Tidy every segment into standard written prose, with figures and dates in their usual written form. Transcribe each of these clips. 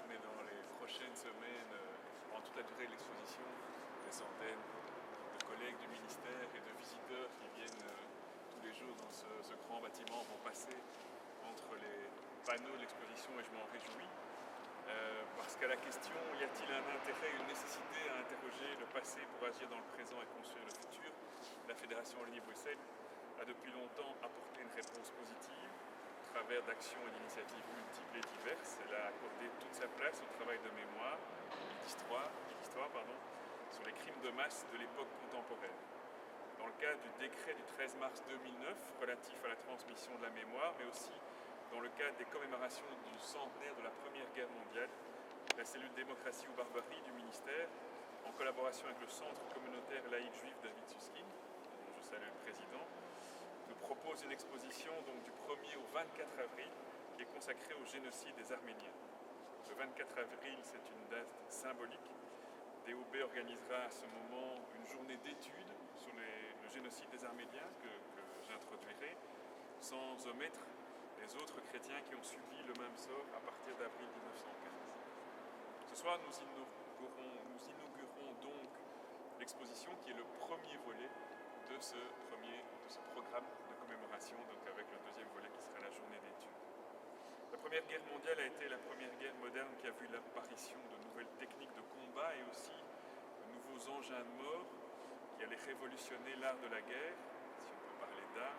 Mais dans les prochaines semaines, pendant toute la durée de l'exposition, des centaines de collègues du ministère et de visiteurs qui viennent tous les jours dans ce grand bâtiment vont passer entre les panneaux de l'exposition et je m'en réjouis. Parce qu'à la question, y a-t-il un intérêt, une nécessité à interroger le passé pour agir dans le présent et construire le futur, la Fédération Wallonie-Bruxelles a depuis longtemps apporté une réponse positive à travers d'actions et d'initiatives multiples et diverses. Elle a accordé toute sa place au travail de mémoire et d'histoire sur les crimes de masse de l'époque contemporaine. Dans le cadre du décret du 13 mars 2009 relatif à la transmission de la mémoire, mais aussi dans le cadre des commémorations du centenaire de la Première Guerre mondiale, la cellule démocratie ou barbarie du ministère, en collaboration avec le Centre communautaire laïque juif David Susskind, dont je salue le président, nous propose une exposition donc, du 1er au 24 avril qui est consacrée au génocide des Arméniens. Le 24 avril, c'est une date symbolique. DOB organisera à ce moment une journée d'études sur le génocide des Arméniens que j'introduirai, sans omettre les autres chrétiens qui ont subi le même sort à partir d'avril 1915. Ce soir, nous inaugurons donc l'exposition qui est le premier volet de ce programme de commémoration, donc avec le deuxième volet qui sera la journée d'études. La Première Guerre mondiale a été la première guerre moderne qui a vu l'apparition de nouvelles techniques de combat et aussi de nouveaux engins de mort qui allaient révolutionner l'art de la guerre, si on peut parler d'art.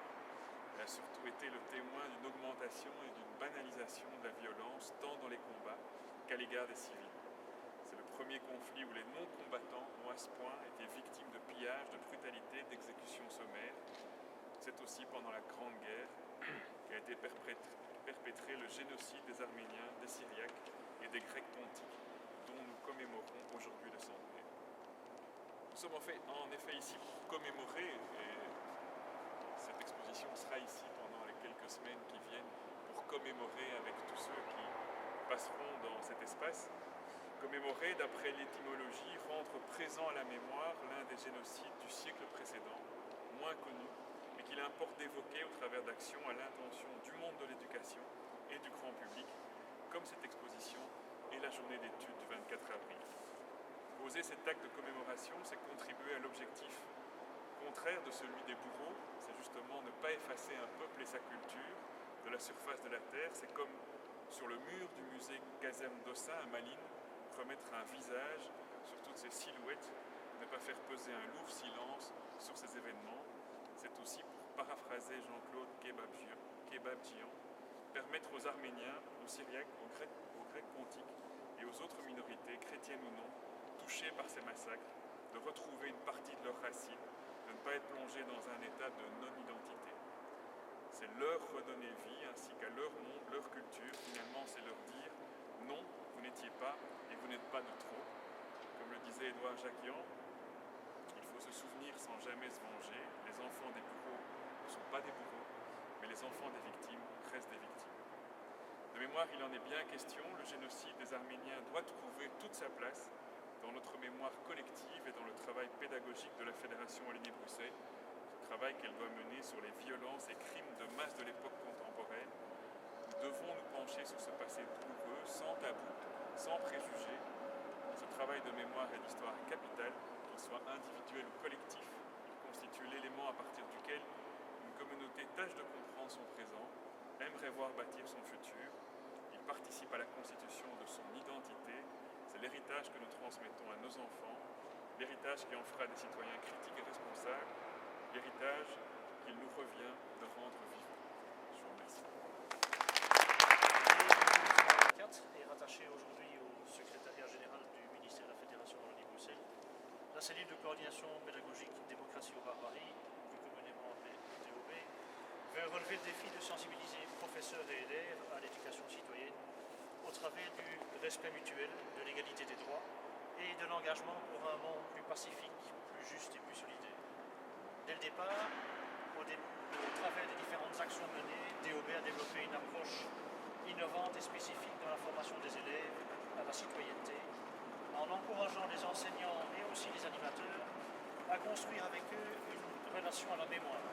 Elle a surtout été le témoin d'une augmentation et d'une banalisation de la violence tant dans les combats qu'à l'égard des civils. C'est le premier conflit où les non-combattants ont à ce point été victimes de pillages, de brutalité, d'exécutions sommaires. C'est aussi pendant la Grande Guerre qu'a été perpétré le génocide des Arméniens, des Syriaques et des Grecs pontiques, dont nous commémorons aujourd'hui le centenaire. Nous sommes en effet ici pour commémorer, et cette exposition sera ici pendant les quelques semaines qui viennent, pour commémorer avec tous ceux qui passeront dans cet espace. Commémorer, d'après l'étymologie, rendre présent à la mémoire l'un des génocides du siècle précédent, moins connu, mais qu'il importe d'évoquer au travers d'actions à l'intention du monde de l'éducation et du grand public, comme cette exposition et la journée d'études du 24 avril. Poser cet acte de commémoration, c'est contribuer à l'objectif contraire de celui des bourreaux, c'est justement ne pas effacer un peuple et sa culture de la surface de la terre. C'est comme sur le mur du musée Caserne d'Ossa à Malines, remettre un visage sur toutes ces silhouettes, ne pas faire peser un lourd silence sur ces événements. C'est aussi, pour paraphraser Jean-Claude Kebabian, kebab géant, permettre aux Arméniens, aux Syriaques, aux Grecs pontiques et aux autres minorités, chrétiennes ou non, touchées par ces massacres, de retrouver une partie de leurs racines, de ne pas être plongés dans un état de non-identité. C'est leur redonner vie ainsi qu'à leur monde, leur culture. Finalement, c'est leur dire non, vous n'étiez pas et vous n'êtes pas de trop. Comme le disait Édouard Jacquian, il faut se souvenir sans jamais se venger. Les enfants des bourreaux ne sont pas des bourreaux, mais les enfants des victimes restent des victimes. De mémoire, il en est bien question. Le génocide des Arméniens doit trouver toute sa place dans notre mémoire collective et dans le travail pédagogique de la Fédération Wallonie-Bruxelles, ce travail qu'elle doit mener sur les violences et crimes de masse de l'époque contemporaine. Nous devons nous pencher sur ce passé douloureux, sans tabou, sans préjugés. Ce travail de mémoire et d'histoire est capital, qu'il soit individuel ou collectif. Il constitue l'élément à partir duquel une communauté tâche de comprendre son présent, aimerait voir bâtir son futur. Il participe à la constitution de son identité. C'est l'héritage que nous transmettons à nos enfants, l'héritage qui en fera des citoyens critiques et responsables, l'héritage qu'il nous revient de rendre vivant. Je vous remercie. Est rattaché aujourd'hui au secrétariat général du ministère de la Fédération Wallonie-Bruxelles. La cellule de coordination pédagogique démocratie ou barbarie, plus communément appelée DOB, veut relever le défi de sensibiliser professeurs et élèves à l'éducation citoyenne au travers du respect mutuel, de l'égalité des droits et de l'engagement pour un monde plus pacifique, plus juste et plus solidaire. Dès le départ, au travers des différentes actions menées, DOB a développé une approche innovante et spécifique dans la formation des élèves à la citoyenneté, en encourageant les enseignants et aussi les animateurs à construire avec eux une relation à la mémoire,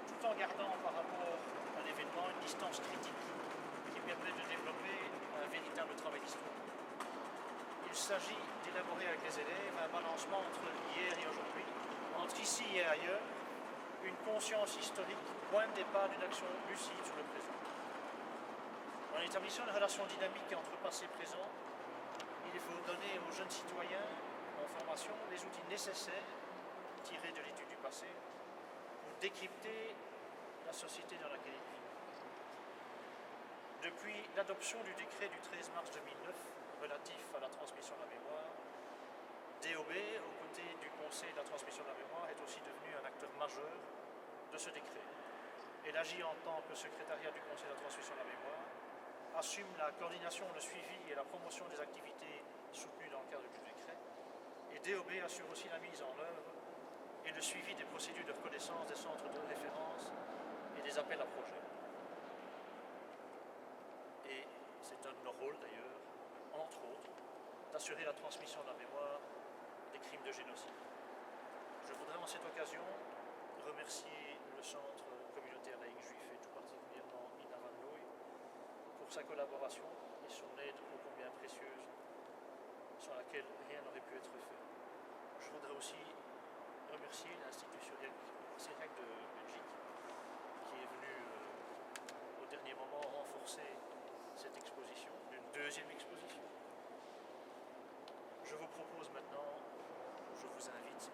tout en gardant par rapport à l'événement une distance critique qui permet de développer un véritable travail d'histoire. Il s'agit d'élaborer avec les élèves un balancement entre hier et aujourd'hui, entre ici et ailleurs, une conscience historique, point de départ d'une action lucide sur le présent. En établissant une relation dynamique entre passé et présent, il faut donner aux jeunes citoyens en formation les outils nécessaires tirés de l'étude du passé pour décrypter la société dans laquelle ils vivent. Depuis l'adoption du décret du 13 mars 2009 relatif à la transmission de la mémoire, DOB, aux côtés du Conseil de la transmission de la mémoire, est aussi devenu un acteur majeur de ce décret. Elle agit en tant que secrétariat du Conseil de la transmission de la mémoire, assume la coordination, le suivi et la promotion des activités soutenues dans le cadre du décret, et DOB assure aussi la mise en œuvre et le suivi des procédures de reconnaissance des centres de référence et des appels à projets. Et c'est un de nos rôles d'ailleurs, entre autres, d'assurer la transmission de la mémoire des crimes de génocide. Je voudrais en cette occasion remercier le Centre communautaire laïque juif et tout particulièrement Ina Van Looy pour sa collaboration et son aide ô combien précieuse, sans laquelle rien n'aurait pu être fait. Je voudrais aussi remercier l'Institut syriaque de Belgique qui est venu au dernier moment renforcer cette exposition, une deuxième exposition. Je vous propose maintenant, je vous invite